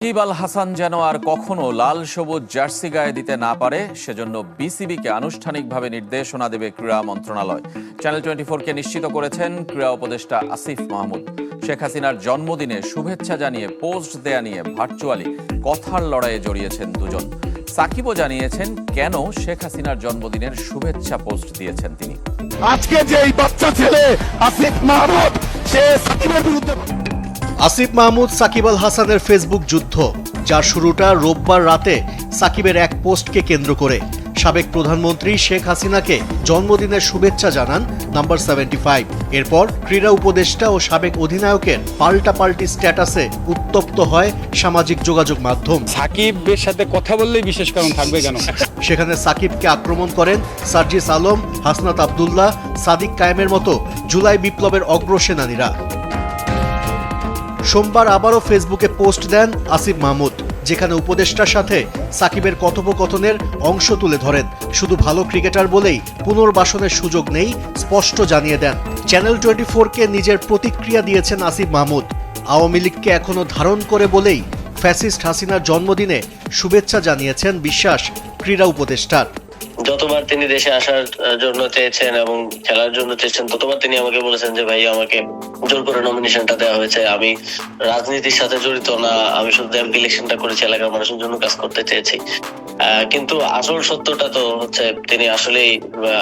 সাকিব আল হাসান যেন আর কখনো লাল সবুজ জার্সি গায়ে দিতে না পারে সেজন্য বিসিবিকে আনুষ্ঠানিকভাবে নির্দেশনা দেবে ক্রীড়া মন্ত্রণালয়। চ্যানেল 24-কে নিশ্চিত করেছেন ক্রীড়া উপদেষ্টা আসিফ মাহমুদ। শেখ হাসিনার জন্মদিনে শুভেচ্ছা জানিয়ে পোস্ট দেয়া নিয়ে ভার্চুয়ালি কথার লড়াইয়ে জড়িয়েছেন দুজন। সাকিবও জানিয়েছেন কেন শেখ হাসিনার জন্মদিনের শুভেচ্ছা পোস্ট দিয়েছেন তিনি। আজকে যে এই বাচ্চা ছেলে আসিফ মাহমুদ সে সাকিবের বিরুদ্ধে। আসিফ মাহমুদ সাকিব আল হাসানের ফেসবুক যুদ্ধ, যার শুরুটা রোববার রাতে সাকিবের এক পোস্টকে কেন্দ্র করে। সাবেক প্রধানমন্ত্রী শেখ হাসিনাকে জন্মদিনের শুভেচ্ছা জানান নাম্বার 75। এরপর ক্রীড়া উপদেষ্টা ও সাবেক অধিনায়কের পাল্টাপাল্টি স্ট্যাটাসে উত্তপ্ত হয় সামাজিক যোগাযোগ মাধ্যম। সাকিবের সাথে কথা বললেই বিশেষ কারণ থাকবে কেন? সেখানে সাকিবকে আক্রমণ করেন সার্জিস আলম, হাসনাত আব্দুল্লাহ, সাদিক কায়েমের মতো জুলাই বিপ্লবের অগ্রসেনানীরা। সোমবার আবারও ফেসবুকে পোস্ট দেন আসিফ মাহমুদ, যেখানে উপদেষ্টার সাথে সাকিবের কথোপকথনের অংশ তুলে ধরেন। শুধু ভালো ক্রিকেটার বলেই পুনর্বাসনের সুযোগ নেই স্পষ্ট জানিয়ে দেন। চ্যানেল 24-কে নিজের প্রতিক্রিয়া দিয়েছেন আসিফ মাহমুদ। আওয়ামী লীগকে এখনো ধারণ করে বলেই ফ্যাসিস্ট হাসিনার জন্মদিনে শুভেচ্ছা জানিয়েছেন বিশ্বাস ক্রীড়া উপদেষ্টার। যতবার তিনি দেশে আসার জন্য চেয়েছেন এবং খেলার জন্য চেয়েছেন, ততবার তিনি আমাকে বলেছেন যে ভাই আমাকে জোর করে নমিনেশনটা দেওয়া হয়েছে, আমি রাজনীতির সাথে জড়িত না, আমি শুধু এমপি ইলেকশনটা করেছি, এলাকার মানুষের জন্য কাজ করতে চেয়েছি। কিন্তু আসল সত্যটা তো হচ্ছে তিনি আসলেই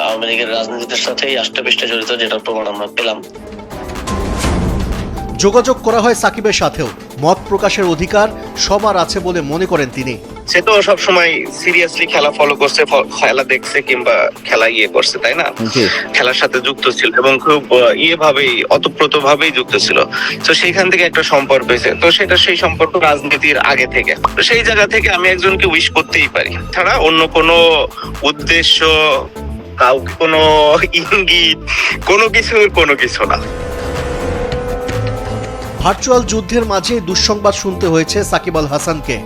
আওয়ামী লীগের রাজনীতির সাথেই আষ্টেপৃষ্টে জড়িত, যেটা প্রমাণ আমরা পেলাম। যোগাযোগ করা হয় সাকিবের সাথেও। মত প্রকাশের অধিকার সবার আছে বলে মনে করেন তিনি। সে তো সবসময় সিরিয়াসলি খেলা ফলো করছে, খেলা দেখছে কিংবা খেলা করছে, তাই না? খেলার সাথে যুক্ত ছিল এবং খুব ভাবেই অতপ্রত ভাবেই যুক্ত ছিল। তো সেইখান থেকে একটা সম্পর্ক হয়েছে, তো সেটা সেই সম্পর্ক রাজনীতির আগে থেকে। তো সেই জায়গা থেকে আমি একজনকে উইশ করতেই পারি, ছাড়া অন্য কোনো উদ্দেশ্য, কাউকে কোনো ইঙ্গিত, কোনো কিছু না। ভার্চুয়াল যুদ্ধের মাঝে দুঃসংবাদ শুনতে হয়েছে সাকিব আল হাসানকে।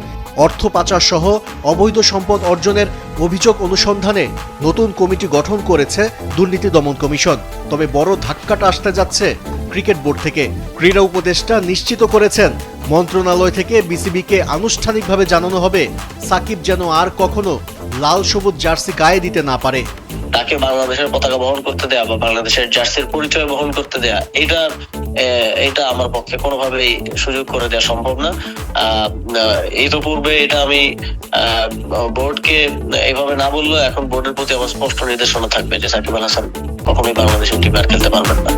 অর্থ পাচার সহ অবৈধ সম্পদ অর্জনের অভিযোগ অনুসন্ধানে নতুন কমিটি গঠন করেছে দুর্নীতি দমন কমিশন। তবে বড় ধাক্কাটা আসতে যাচ্ছে ক্রিকেট বোর্ড থেকে। ক্রীড়া উপদেষ্টা নিশ্চিত করেছেন মন্ত্রণালয় থেকে বিসিবিকে আনুষ্ঠানিকভাবে জানানো হবে সাকিব যেন আর কখনো লাল সবুজ জার্সি গায়ে দিতে না পারে। তাকে বাংলাদেশের পতাকা বহন করতে দেয়া বা বাংলাদেশের জার্সির পরিচয় বহন করতে দেয়া, এটা আমার পক্ষে কোনোভাবেই সুযোগ করে দেওয়া সম্ভব না। ইতিপূর্বে এটা আমি বোর্ডকে এইভাবে না বললেও এখন বোর্ডের প্রতি আমার স্পষ্ট নির্দেশনা থাকবে যে সাকিব আল হাসান কখনোই বাংলাদেশের টিমে আর খেলতে পারবেন না।